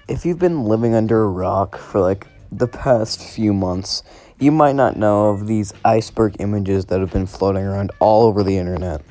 If you've been living under a rock for like the past few months, you might not know of these iceberg images that have been floating around all over the internet.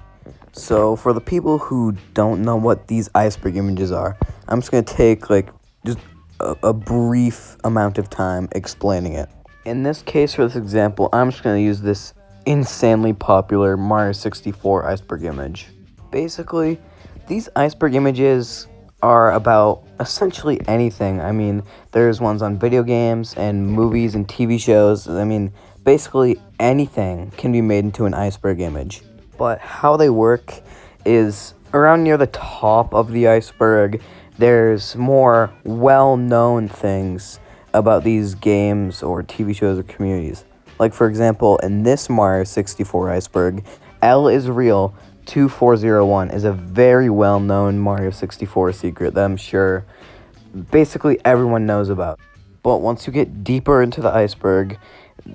So for the people who don't know what these iceberg images are, I'm just going to take like just a brief amount of time explaining it. In this case, for this example, I'm just going to use this insanely popular Mario 64 iceberg image. Basically, these iceberg images are about essentially anything. I mean, there's ones on video games and movies and TV shows. I mean, basically anything can be made into an iceberg image. But how they work is around near the top of the iceberg, there's more well-known things about these games or TV shows or communities. Like, for example, in this Mario 64 iceberg, L is real. 2401 is a very well-known Mario 64 secret that I'm sure basically everyone knows about. But once you get deeper into the iceberg,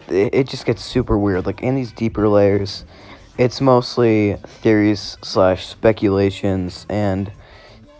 it just gets super weird. Like, in these deeper layers, it's mostly theories / speculations, and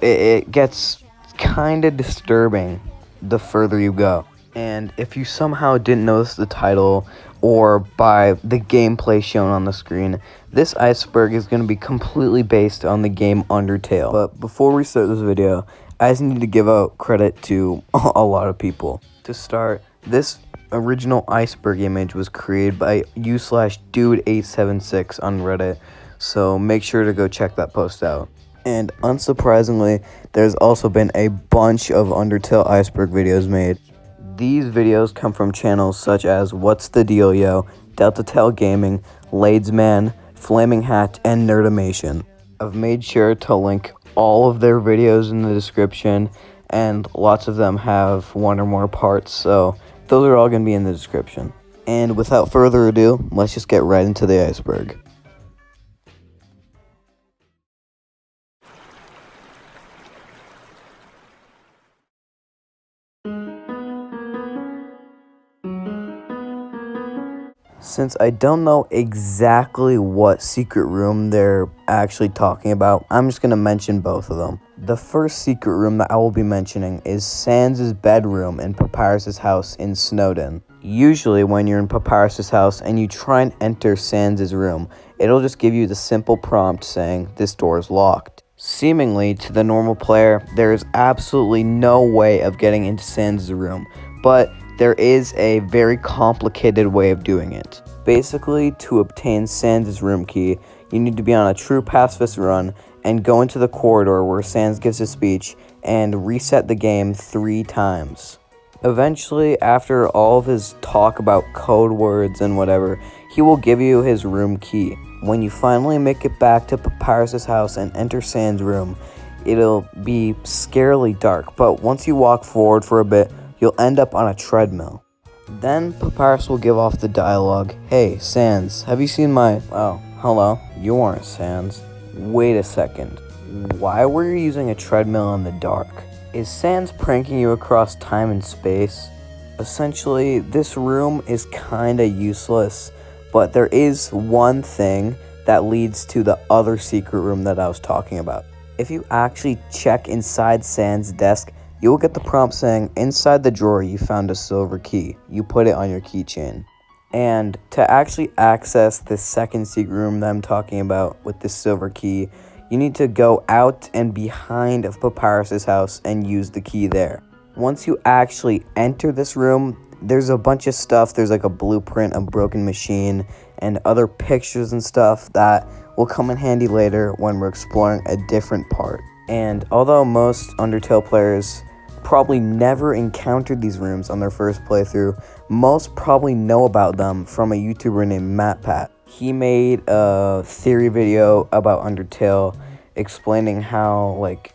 it gets kind of disturbing the further you go. And if you somehow didn't notice the title or by the gameplay shown on the screen, this iceberg is going to be completely based on the game Undertale. But before we start this video, I just need to give out credit to a lot of people. To start, this original iceberg image was created by u/dude876 on Reddit, so make sure to go check that post out. And unsurprisingly, there's also been a bunch of Undertale iceberg videos made. These videos come from channels such as What's the Deal Yo, DeltaTaleGaming, LaidesMan, Flaming Hat, and Nerdamations. I've made sure to link all of their videos in the description, and lots of them have one or more parts, so those are all going to be in the description. And without further ado, let's just get right into the iceberg. Since I don't know exactly what secret room they're actually talking about, I'm just going to mention both of them. The first secret room that I will be mentioning is Sans' bedroom in Papyrus' house in Snowdon. Usually when you're in Papyrus' house and you try and enter Sans' room, it'll just give you the simple prompt saying, "This door is locked." Seemingly, to the normal player, there is absolutely no way of getting into Sans' room, but there is a very complicated way of doing it. Basically, to obtain Sans' room key, you need to be on a true pacifist run and go into the corridor where Sans gives his speech and reset the game 3 times. Eventually, after all of his talk about code words and whatever, he will give you his room key. When you finally make it back to Papyrus' house and enter Sans' room, it'll be scarily dark, but once you walk forward for a bit, you'll end up on a treadmill. Then Papyrus will give off the dialogue, "Hey, Sans, have you seen my..." "Oh, hello, you aren't Sans." "Wait a second, why were you using a treadmill in the dark? Is Sans pranking you across time and space?" Essentially, this room is kinda useless, but there is one thing that leads to the other secret room that I was talking about. If you actually check inside Sans' desk, you will get the prompt saying, "Inside the drawer you found a silver key. You put it on your keychain." And to actually access this second secret room that I'm talking about with this silver key, you need to go out and behind of Papyrus' house and use the key there. Once you actually enter this room, there's a bunch of stuff. There's like a blueprint, a broken machine, and other pictures and stuff that will come in handy later when we're exploring a different part. And although most Undertale players probably never encountered these rooms on their first playthrough, most probably know about them from a YouTuber named MatPat. He made a theory video about Undertale explaining how like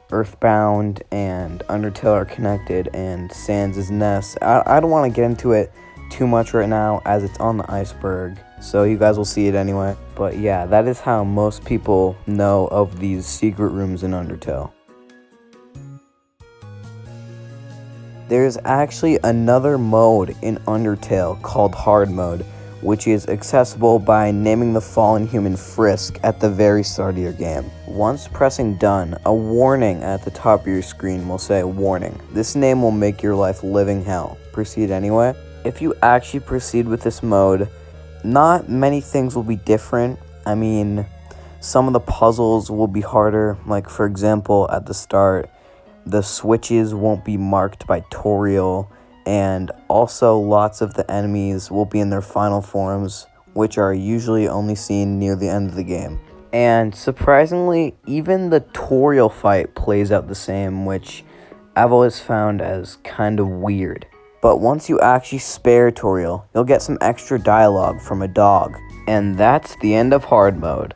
Earthbound and Undertale are connected and Sans is Ness. I don't want to get into it too much right now as it's on the iceberg, so you guys will see it anyway. But yeah, that is how most people know of these secret rooms in Undertale. There's actually another mode in Undertale called Hard Mode, which is accessible by naming the fallen human Frisk at the very start of your game. Once pressing done, a warning at the top of your screen will say, "Warning, this name will make your life living hell. Proceed anyway." If you actually proceed with this mode, not many things will be different. I mean, some of the puzzles will be harder, like for example, at the start, the switches won't be marked by Toriel, and also lots of the enemies will be in their final forms, which are usually only seen near the end of the game. And surprisingly, even the Toriel fight plays out the same, which I've always found as kind of weird. But once you actually spare Toriel, you'll get some extra dialogue from a dog. And that's the end of hard mode.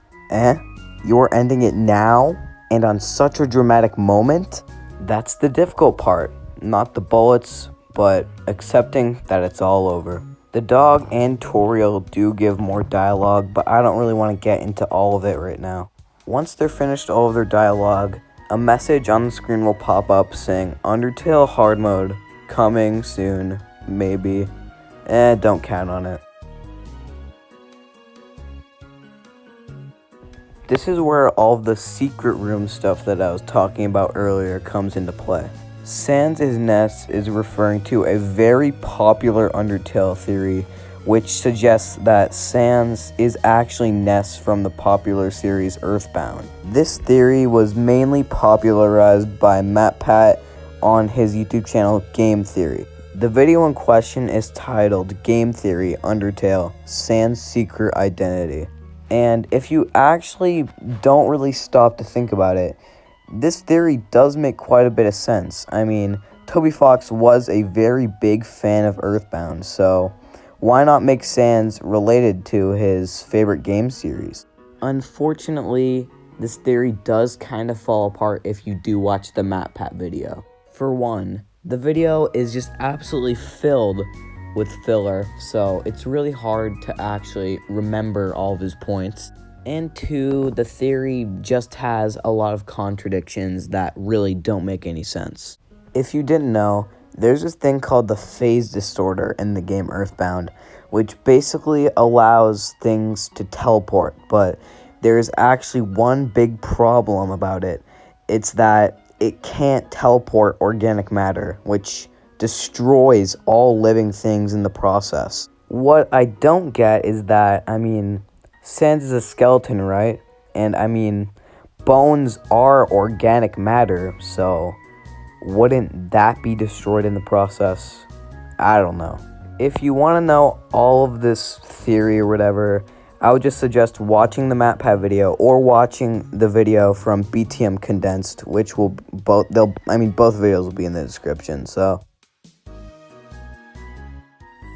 You're ending it now? And on such a dramatic moment? That's the difficult part. Not the bullets, but accepting that it's all over. The dog and Toriel do give more dialogue, but I don't really want to get into all of it right now. Once they're finished all of their dialogue, a message on the screen will pop up saying, "Undertale hard mode, coming soon, maybe." Don't count on it. This is where all of the secret room stuff that I was talking about earlier comes into play. Sans is Ness is referring to a very popular Undertale theory, which suggests that Sans is actually Ness from the popular series Earthbound. This theory was mainly popularized by MatPat on his YouTube channel Game Theory. The video in question is titled Game Theory Undertale Sans Secret Identity. And if you actually don't really stop to think about it, this theory does make quite a bit of sense. I mean, Toby Fox was a very big fan of Earthbound, so why not make Sans related to his favorite game series? Unfortunately, this theory does kind of fall apart if you do watch the MatPat video. For one, the video is just absolutely filled with filler, so it's really hard to actually remember all of his points. And two, the theory just has a lot of contradictions that really don't make any sense. If you didn't know, there's this thing called the phase distorter in the game Earthbound, which basically allows things to teleport, but there's actually one big problem about it. It's that it can't teleport organic matter, which destroys all living things in the process. What I don't get is that, Sans is a skeleton, right? And bones are organic matter, so wouldn't that be destroyed in the process? I don't know. If you want to know all of this theory or whatever, I would just suggest watching the MatPat video or watching the video from BTM Condensed, which will both videos will be in the description, so.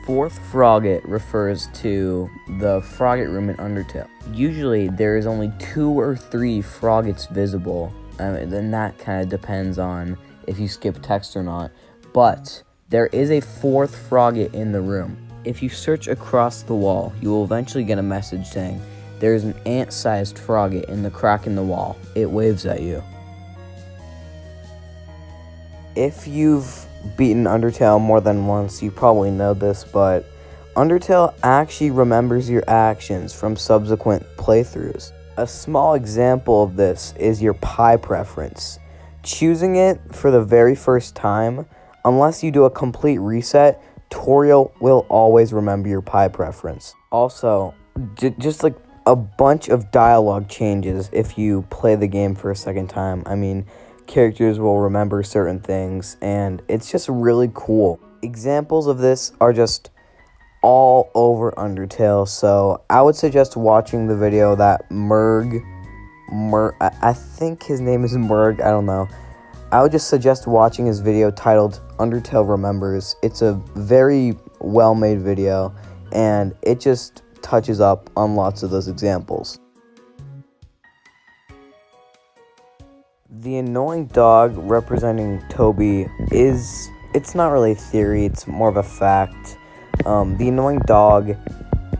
Fourth Frogget refers to the Frogget room in Undertale. Usually there is only 2 or 3 Froggets visible, then that kind of depends on if you skip text or not, but there is a 4th Frogget in the room. If you search across the wall, you will eventually get a message saying, "There is an ant-sized Frogget in the crack in the wall. It waves at you." If you've beaten Undertale more than once, you probably know this, but Undertale actually remembers your actions from subsequent playthroughs. A small example of this is your pie preference. Choosing it for the very first time, unless you do a complete reset, Toriel will always remember your pie preference. Also, just like a bunch of dialogue changes if you play the game for a second time. Characters will remember certain things, and it's just really cool. Examples of this are just all over Undertale, so I would suggest watching the video that I think his name is Merg, I don't know. I would just suggest watching his video titled Undertale Remembers. It's a very well-made video, and it just touches up on lots of those examples. The annoying dog representing Toby it's not really a theory, it's more of a fact. The annoying dog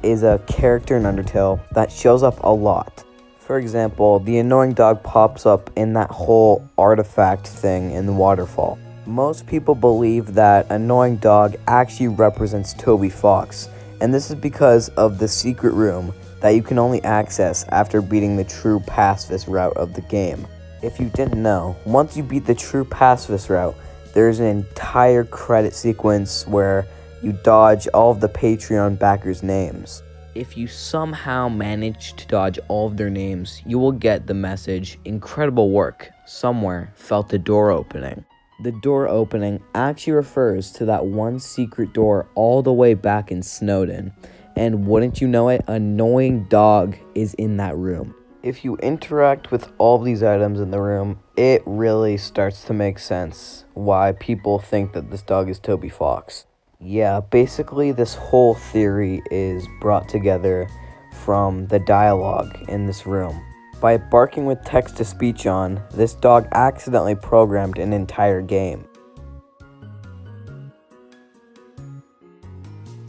is a character in Undertale that shows up a lot. For example, the annoying dog pops up in that whole artifact thing in the waterfall. Most people believe that annoying dog actually represents Toby Fox, And this is because of the secret room that you can only access after beating the true pacifist route of the game. If you didn't know, once you beat the true pacifist route, there's an entire credit sequence where you dodge all of the Patreon backers' names. If you somehow manage to dodge all of their names, you will get the message, "Incredible work, somewhere felt the door opening." The door opening actually refers to that one secret door all the way back in Snowden. And wouldn't you know it, an annoying dog is in that room. If you interact with all these items in the room, it really starts to make sense why people think that this dog is Toby Fox. Yeah, basically this whole theory is brought together from the dialogue in this room. By barking with text-to-speech on, this dog accidentally programmed an entire game.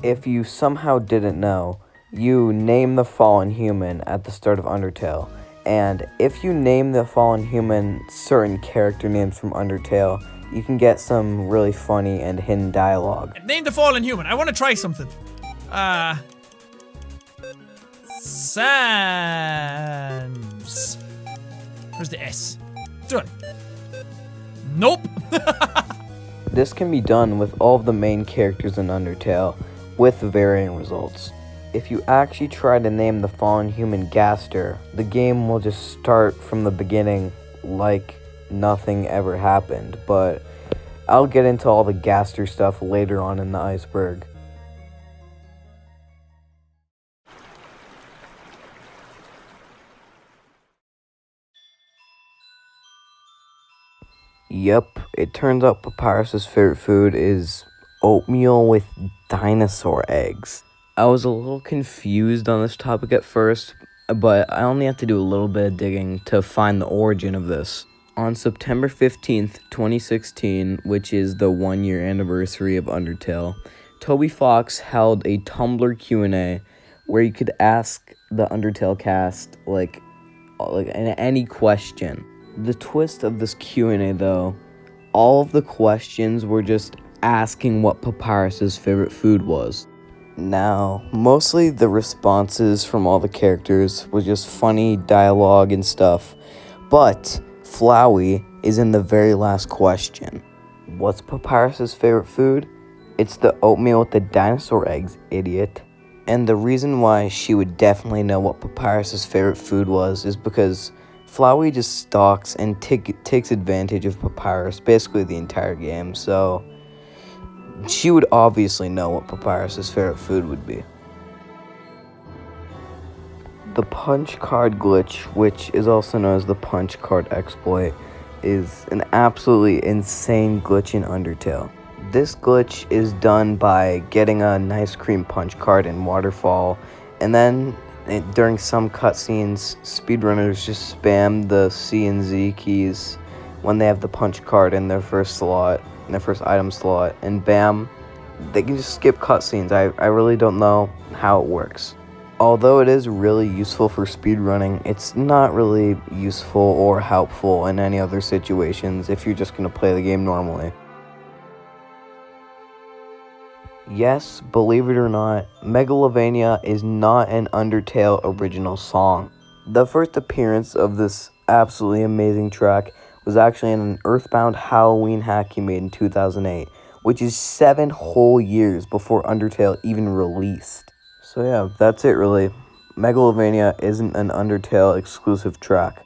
If you somehow didn't know, you name the fallen human at the start of Undertale, and if you name the fallen human certain character names from Undertale, you can get some really funny and hidden dialogue. Name the fallen human. I want to try something. Sans. Where's the S? Done. Nope. This can be done with all of the main characters in Undertale, with varying results. If you actually try to name the fallen human Gaster, the game will just start from the beginning like nothing ever happened, but I'll get into all the Gaster stuff later on in the Iceberg. Yep, it turns out Papyrus's favorite food is oatmeal with dinosaur eggs. I was a little confused on this topic at first, but I only had to do a little bit of digging to find the origin of this. On September 15th, 2016, which is the 1-year anniversary of Undertale, Toby Fox held a Tumblr Q&A where you could ask the Undertale cast like any question. The twist of this Q&A though, all of the questions were just asking what Papyrus's favorite food was. Now, mostly the responses from all the characters was just funny dialogue and stuff, but Flowey is in the very last question. What's Papyrus's favorite food? It's the oatmeal with the dinosaur eggs, idiot. And the reason why she would definitely know what Papyrus's favorite food was is because Flowey just stalks and takes advantage of Papyrus basically the entire game, so she would obviously know what Papyrus's favorite food would be. The punch card glitch, which is also known as the punch card exploit, is an absolutely insane glitch in Undertale. This glitch is done by getting an ice cream punch card in Waterfall, and then during some cutscenes, speedrunners just spam the C and Z keys when they have the punch card in their first slot, in their first item slot, and bam, they can just skip cutscenes. I really don't know how it works. Although it is really useful for speedrunning, it's not really useful or helpful in any other situations if you're just going to play the game normally. Yes, believe it or not, Megalovania is not an Undertale original song. The first appearance of this absolutely amazing track was actually in an Earthbound Halloween hack he made in 2008, which is 7 whole years before Undertale even released. So yeah, that's it really. Megalovania isn't an Undertale exclusive track.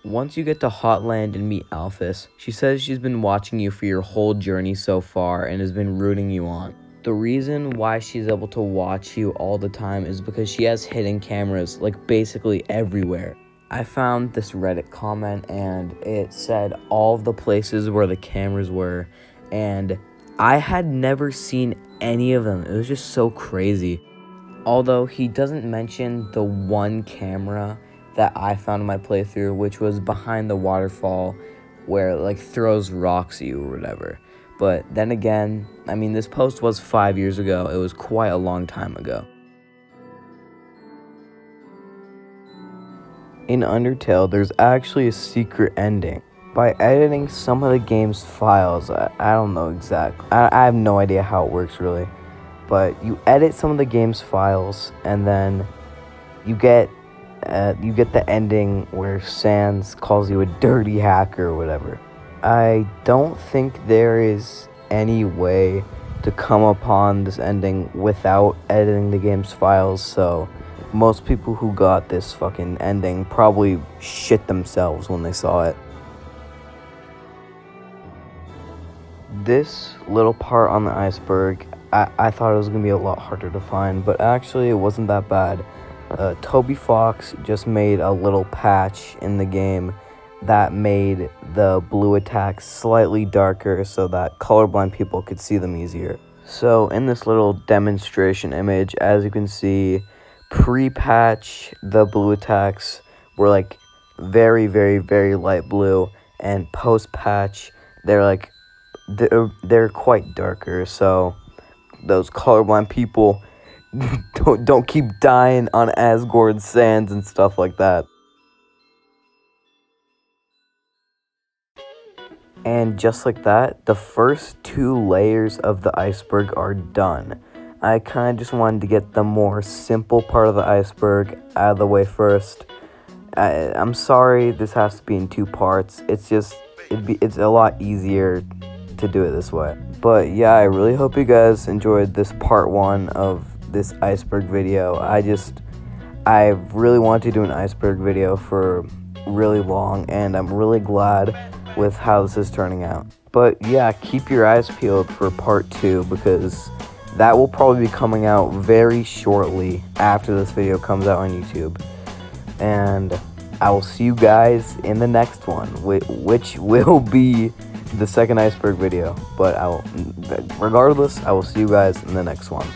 Once you get to Hotland and meet Alphys, she says she's been watching you for your whole journey so far and has been rooting you on. The reason why she's able to watch you all the time is because she has hidden cameras, like basically everywhere. I found this Reddit comment and it said all of the places where the cameras were, and I had never seen any of them. It was just so crazy. Although he doesn't mention the one camera that I found in my playthrough, which was behind the waterfall where it like throws rocks at you or whatever. But then again, I mean, this post was 5 years ago. It was quite a long time ago. In Undertale, there's actually a secret ending. By editing some of the game's files, I don't know exactly. I have no idea how it works really. But you edit some of the game's files, and then you get the ending where Sans calls you a dirty hacker or whatever. I don't think there is any way to come upon this ending without editing the game's files, so most people who got this fucking ending probably shit themselves when they saw it. This little part on the iceberg, I thought it was going to be a lot harder to find, but actually it wasn't that bad. Toby Fox just made a little patch in the game that made the blue attacks slightly darker so that colorblind people could see them easier. So in this little demonstration image, as you can see, pre-patch, the blue attacks were like very, very, very light blue, and post-patch, they're quite darker, so those colorblind people don't keep dying on Asgore sands and stuff like that. And just like that, the first 2 layers of the iceberg are done. I kind of just wanted to get the more simple part of the iceberg out of the way first. I'm sorry this has to be in 2 parts. It's a lot easier to do it this way. But yeah, I really hope you guys enjoyed this part 1 of this iceberg video. I really wanted to do an iceberg video for really long, and I'm really glad with how this is turning out. But yeah, keep your eyes peeled for part 2, because that will probably be coming out very shortly after this video comes out on YouTube. And I will see you guys in the next one, which will be the second iceberg video. But regardless, I will see you guys in the next one.